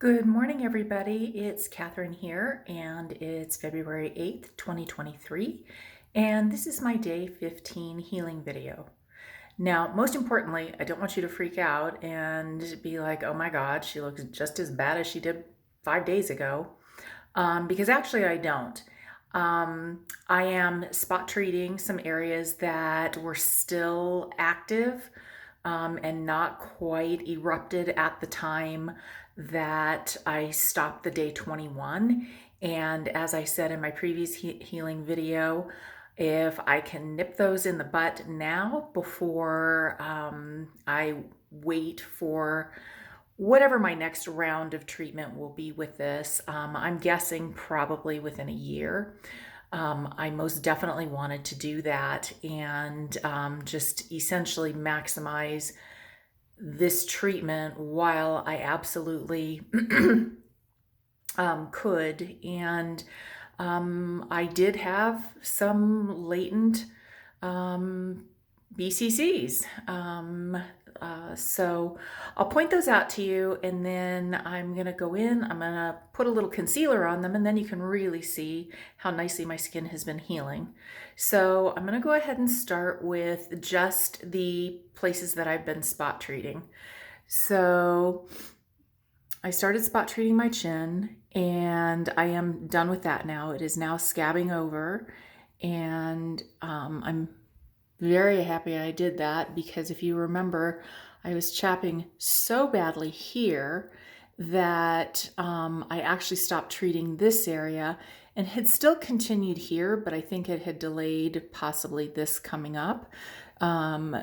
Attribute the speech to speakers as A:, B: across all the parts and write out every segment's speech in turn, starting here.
A: Good morning, everybody. It's Catherine here, and it's February 8th, 2023, and this is my day 15 healing video. Now, most importantly, I don't want you to freak out and be like, oh my God, she looks just as bad as she did 5 days ago, because actually I don't. I am spot treating some areas that were still active and not quite erupted at the time that I stopped the day 21. And as I said in my previous healing video, if I can nip those in the butt now before I wait for whatever my next round of treatment will be with this, I'm guessing probably within a year. I most definitely wanted to do that and just essentially maximize this treatment while I absolutely could. And I did have some latent BCCs. So I'll point those out to you, and then I'm going to go in, I'm going to put a little concealer on them, and then you can really see how nicely my skin has been healing. So I'm going to go ahead and start with just the places that I've been spot treating. So I started spot treating my chin, and I am done with that now. It is now scabbing over, and I'm very happy I did that, because if you remember, I was chapping so badly here that I actually stopped treating this area and had still continued here, but I think it had delayed possibly this coming up.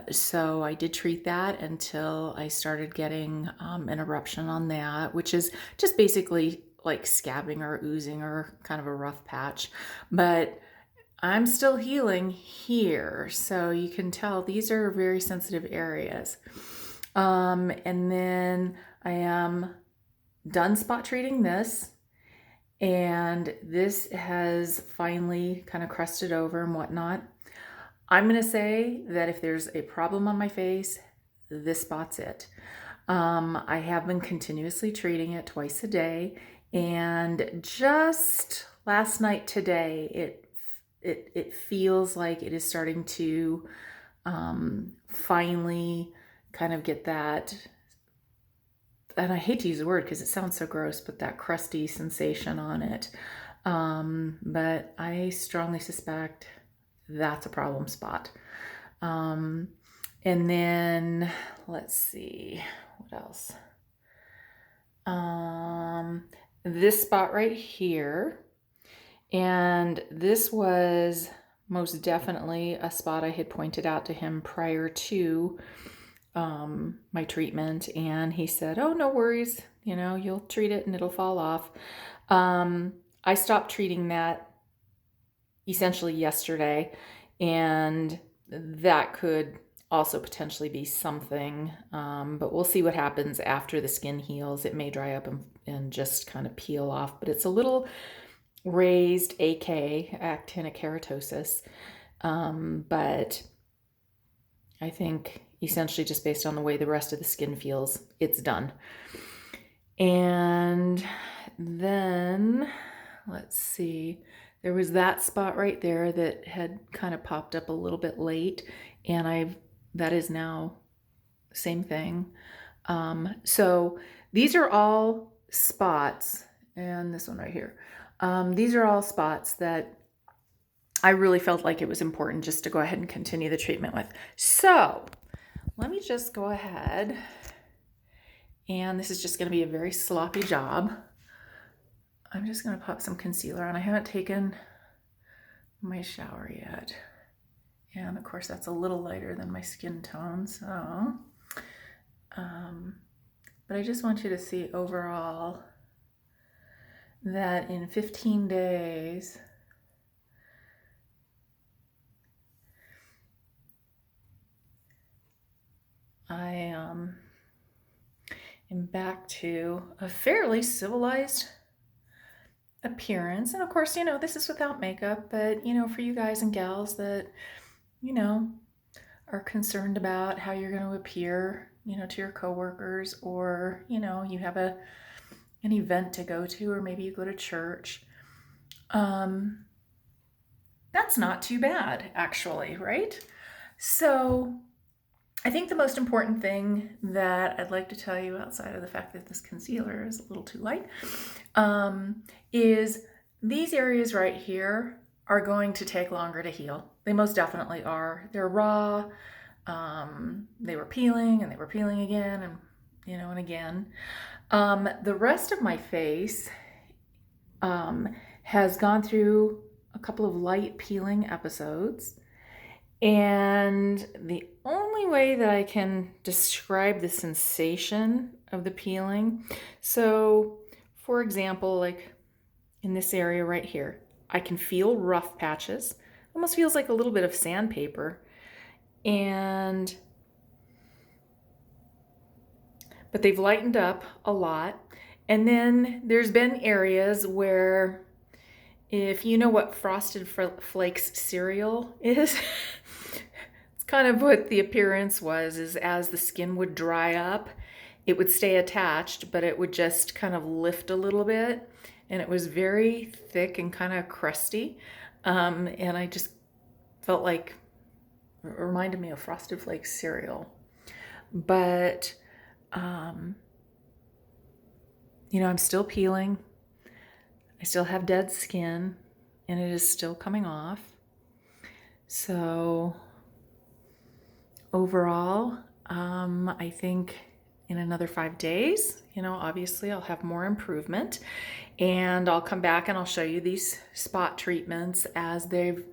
A: So I did treat that until I started getting an eruption on that, which is just basically like scabbing or oozing or kind of a rough patch. But I'm still healing here, so you can tell these are very sensitive areas. And then I am done spot treating this, and this has finally kind of crusted over and whatnot. I'm going to say that if there's a problem on my face, this spot's it. I have been continuously treating it twice a day, and just last night today, it feels like it is starting to finally kind of get that, and I hate to use the word because it sounds so gross, but that crusty sensation on it. But I strongly suspect that's a problem spot. And then let's see, what else? This spot right here. And this was most definitely a spot I had pointed out to him prior to my treatment. And he said, oh, no worries. You'll treat it and it'll fall off. I stopped treating that essentially yesterday, and that could also potentially be something, but we'll see what happens after the skin heals. It may dry up and just kind of peel off, but it's a little raised, AK, actinickeratosis, but I think essentially just based on the way the rest of the skin feels, it's done. And then let's see, there was that spot right there that had kind of popped up a little bit late, and that is now the same thing. So these are all spots, and this one right here. These are all spots that I really felt like it was important just to go ahead and continue the treatment with. So let me just go ahead, and this is just going to be a very sloppy job. I'm just going to pop some concealer on. I haven't taken my shower yet. And of course that's a little lighter than my skin tone, so but I just want you to see overall that in 15 days I am back to a fairly civilized appearance. And of course, this is without makeup, but for you guys and gals that are concerned about how you're going to appear to your coworkers, or you have a an event to go to, or maybe you go to church, that's not too bad, actually, right? So I think the most important thing that I'd like to tell you, outside of the fact that this concealer is a little too light, is these areas right here are going to take longer to heal. They most definitely are. They're raw. They were peeling and they were peeling again and, and again. The rest of my face has gone through a couple of light peeling episodes. And the only way that I can describe the sensation of the peeling, so for example, like in this area right here, I can feel rough patches. Almost feels like a little bit of sandpaper. But they've lightened up a lot. And then there's been areas where, if you know what Frosted Flakes cereal is, it's kind of what the appearance was, is as the skin would dry up, it would stay attached, but it would just kind of lift a little bit. And it was very thick and kind of crusty. And I just felt like, it reminded me of Frosted Flakes cereal. But, I'm still peeling. I still have dead skin, and it is still coming off. So overall, I think in another 5 days, obviously I'll have more improvement, and I'll come back and I'll show you these spot treatments as they've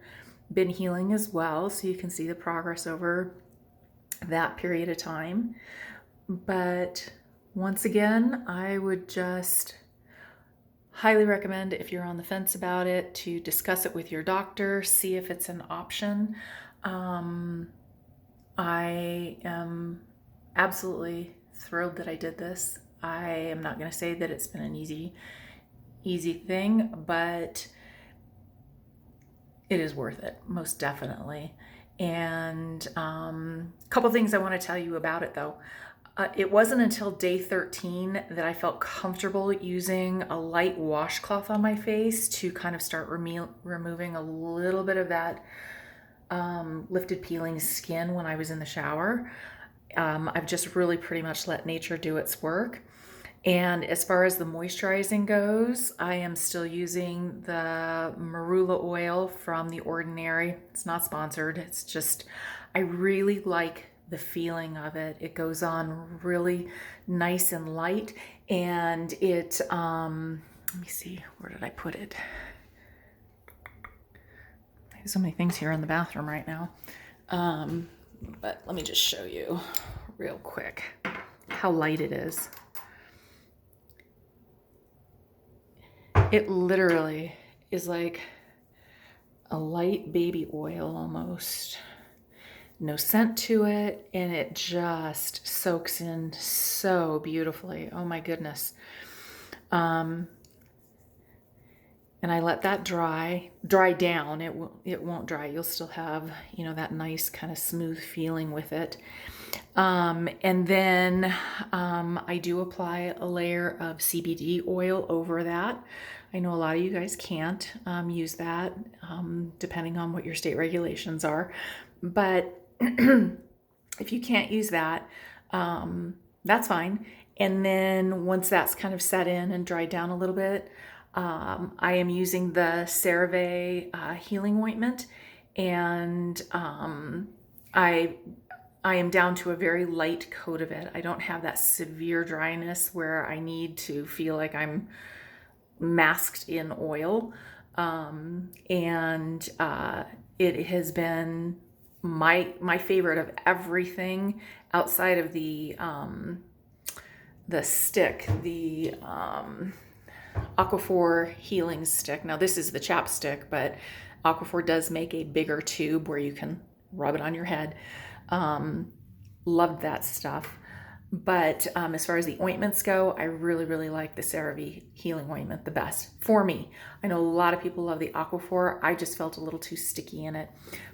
A: been healing as well, so you can see the progress over that period of time. But once again, I would just highly recommend, if you're on the fence about it, to discuss it with your doctor, see if it's an option. I am absolutely thrilled that I did this. I am not going to say that it's been an easy thing, but it is worth it, most definitely. And a couple things I want to tell you about it, though. It wasn't until day 13 that I felt comfortable using a light washcloth on my face to kind of start removing a little bit of that lifted peeling skin when I was in the shower. I've just really pretty much let nature do its work. And as far as the moisturizing goes, I am still using the marula oil from The Ordinary. It's not sponsored. It's just, I really like the feeling of it. It goes on really nice and light, and it, let me see, where did I put it? There's so many things here in the bathroom right now. But let me just show you real quick how light it is. It literally is like a light baby oil almost. No scent to it, and it just soaks in so beautifully. Oh my goodness. And I let that dry down. It won't dry. You'll still have, that nice kind of smooth feeling with it. And then I do apply a layer of CBD oil over that. I know a lot of you guys can't use that, depending on what your state regulations are. But if you can't use that, that's fine. And then once that's kind of set in and dried down a little bit, I am using the CeraVe healing ointment, and I am down to a very light coat of it. I don't have that severe dryness where I need to feel like I'm masked in oil. And it has been my favorite of everything outside of the stick, the Aquaphor healing stick. Now this is the chapstick, but Aquaphor does make a bigger tube where you can rub it on your head. Loved that stuff. But as far as the ointments go, I really, really like the CeraVe healing ointment the best for me. I know a lot of people love the Aquaphor. I just felt a little too sticky in it.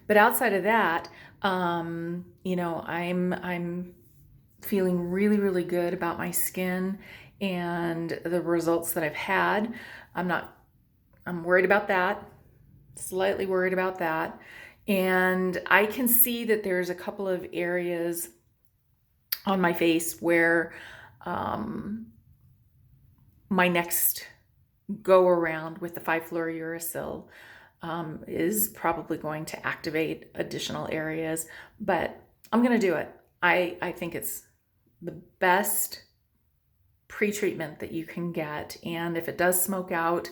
A: But outside of that, I'm feeling really, really good about my skin and the results that I've had. I'm worried about that, slightly worried about that. And I can see that there's a couple of areas on my face where my next go around with the 5-fluorouracil is probably going to activate additional areas, but I'm going to do it. I think it's the best pre-treatment that you can get. And if it does smoke out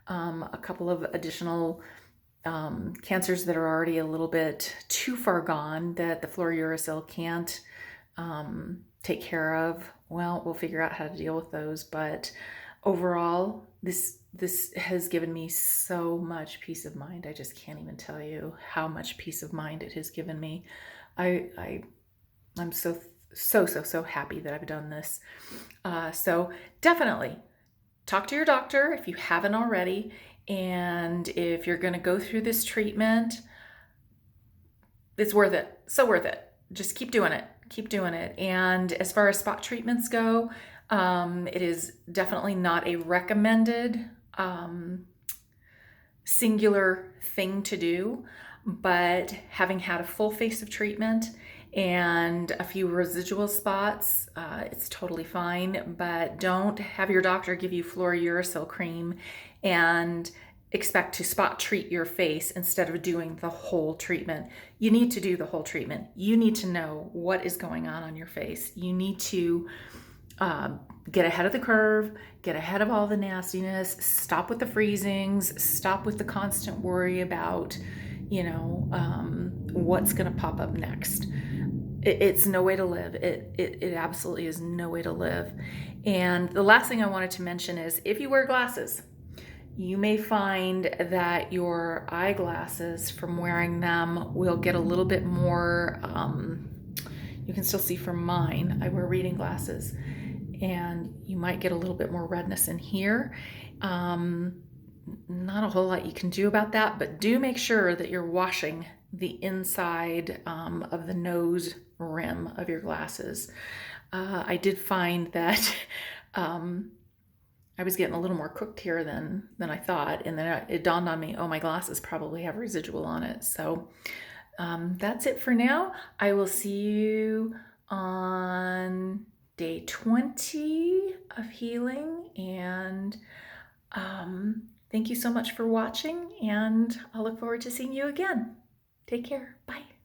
A: a couple of additional cancers that are already a little bit too far gone that the fluorouracil can't take care of, well, we'll figure out how to deal with those. But overall, this has given me so much peace of mind. I just can't even tell you how much peace of mind it has given me. I'm so happy that I've done this. So definitely talk to your doctor if you haven't already. And if you're going to go through this treatment, it's worth it. So worth it. Just keep doing it. Keep doing it. And as far as spot treatments go, it is definitely not a recommended singular thing to do, but having had a full face of treatment and a few residual spots, it's totally fine. But don't have your doctor give you fluorouracil cream and expect to spot treat your face instead of doing the whole treatment. You need to do the whole treatment. You need to know what is going on your face. You need to get ahead of the curve, get ahead of all the nastiness, stop with the freezings, stop with the constant worry about, what's going to pop up next. It's no way to live. It absolutely is no way to live. And the last thing I wanted to mention is if you wear glasses, you may find that your eyeglasses from wearing them will get a little bit more, you can still see from mine, I wear reading glasses, and you might get a little bit more redness in here. Not a whole lot you can do about that, but do make sure that you're washing the inside of the nose rim of your glasses. I did find that I was getting a little more cooked here than I thought, and then it dawned on me, oh, my glasses probably have residual on it. So that's it for now. I will see you on day 20 of healing, and thank you so much for watching, and I'll look forward to seeing you again. Take care. Bye.